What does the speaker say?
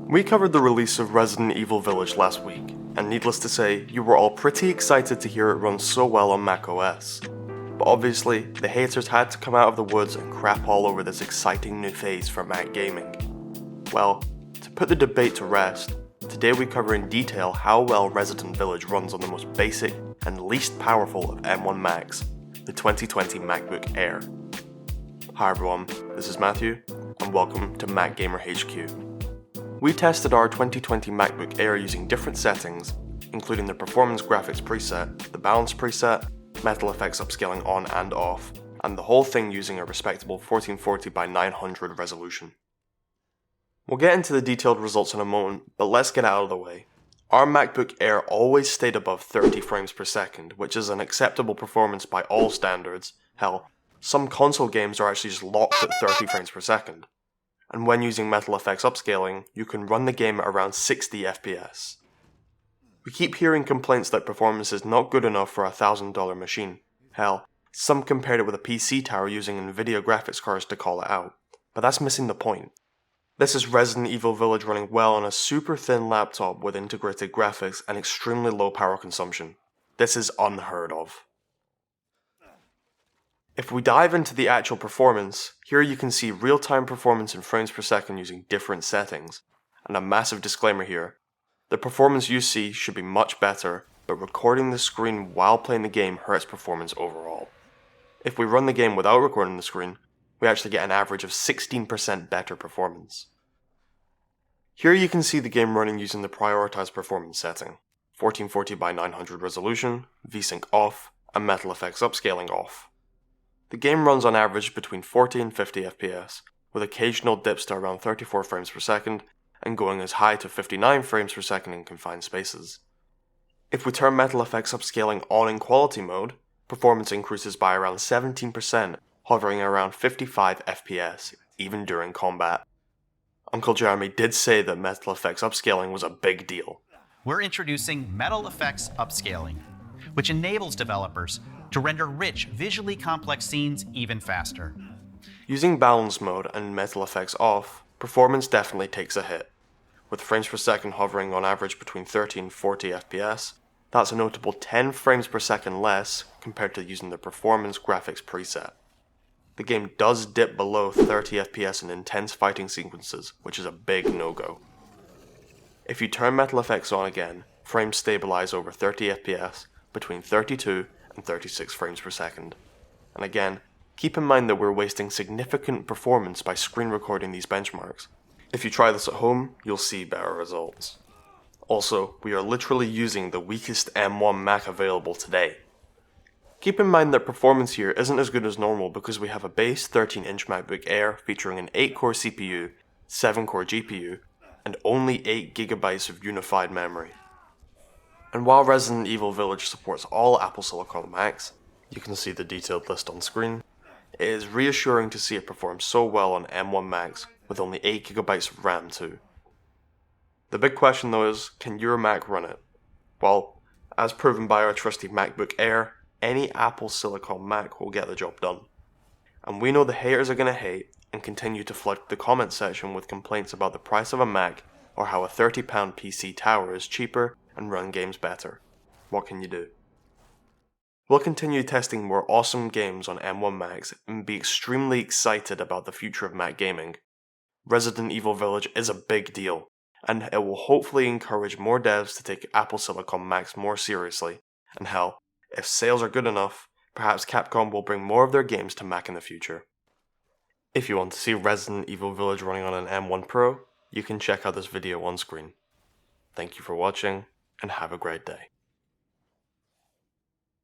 We covered the release of Resident Evil Village last week, and needless to say, you were all pretty excited to hear it run so well on macOS. But obviously, the haters had to come out of the woods and crap all over this exciting new phase for Mac gaming. Well, to put the debate to rest, today we cover in detail how well Resident Village runs on the most basic and least powerful of M1 Macs, the 2020 MacBook Air. Hi everyone, this is Matthew, and welcome to Mac Gamer HQ. We tested our 2020 MacBook Air using different settings, including the performance graphics preset, the balance preset, Metal Effects upscaling on and off, and the whole thing using a respectable 1440 by 900 resolution. We'll get into the detailed results in a moment, but let's get out of the way. Our MacBook Air always stayed above 30 frames per second, which is an acceptable performance by all standards. Hell, some console games are actually just locked at 30 frames per second. And when using Metal Effects upscaling, you can run the game at around 60 FPS. We keep hearing complaints that performance is not good enough for a $1,000 machine. Hell, some compared it with a PC tower using Nvidia graphics cards to call it out. But that's missing the point. This is Resident Evil Village running well on a super thin laptop with integrated graphics and extremely low power consumption. This is unheard of. If we dive into the actual performance, here you can see real-time performance in frames per second using different settings. And a massive disclaimer here, the performance you see should be much better, but recording the screen while playing the game hurts performance overall. If we run the game without recording the screen, we actually get an average of 16% better performance. Here you can see the game running using the prioritized performance setting, 1440 by 900 resolution, VSync off, and Metal Effects upscaling off. The game runs on average between 40 and 50 FPS, with occasional dips to around 34 frames per second, and going as high to 59 frames per second in confined spaces. If we turn Metal Effects upscaling on in quality mode, performance increases by around 17%, hovering around 55 FPS, even during combat. Uncle Jeremy did say that Metal Effects upscaling was a big deal. We're introducing Metal Effects upscaling, which enables developers to render rich, visually complex scenes even faster. Using balance mode and Metal Effects off, performance definitely takes a hit. With frames per second hovering on average between 30 and 40 FPS, that's a notable 10 frames per second less compared to using the performance graphics preset. The game does dip below 30 FPS in intense fighting sequences, which is a big no-go. If you turn Metal Effects on again, frames stabilize over 30 FPS between 32 and 36 frames per second. And again, keep in mind that we're wasting significant performance by screen recording these benchmarks. If you try this at home, you'll see better results. Also, we are literally using the weakest M1 Mac available today. Keep in mind that performance here isn't as good as normal because we have a base 13-inch MacBook Air featuring an 8-core CPU, 7-core GPU, and only 8GB of unified memory. And while Resident Evil Village supports all Apple Silicon Macs, you can see the detailed list on screen, it is reassuring to see it perform so well on M1 Macs with only 8GB of RAM too. The big question though is, can your Mac run it? Well, as proven by our trusty MacBook Air, any Apple Silicon Mac will get the job done. And we know the haters are going to hate and continue to flood the comment section with complaints about the price of a Mac or how a £30 PC tower is cheaper and run games better. What can you do? We'll continue testing more awesome games on M1 Macs and be extremely excited about the future of Mac gaming. Resident Evil Village is a big deal, and it will hopefully encourage more devs to take Apple Silicon Macs more seriously. And hell, if sales are good enough, perhaps Capcom will bring more of their games to Mac in the future. If you want to see Resident Evil Village running on an M1 Pro, you can check out this video on screen. Thank you for watching, and have a great day.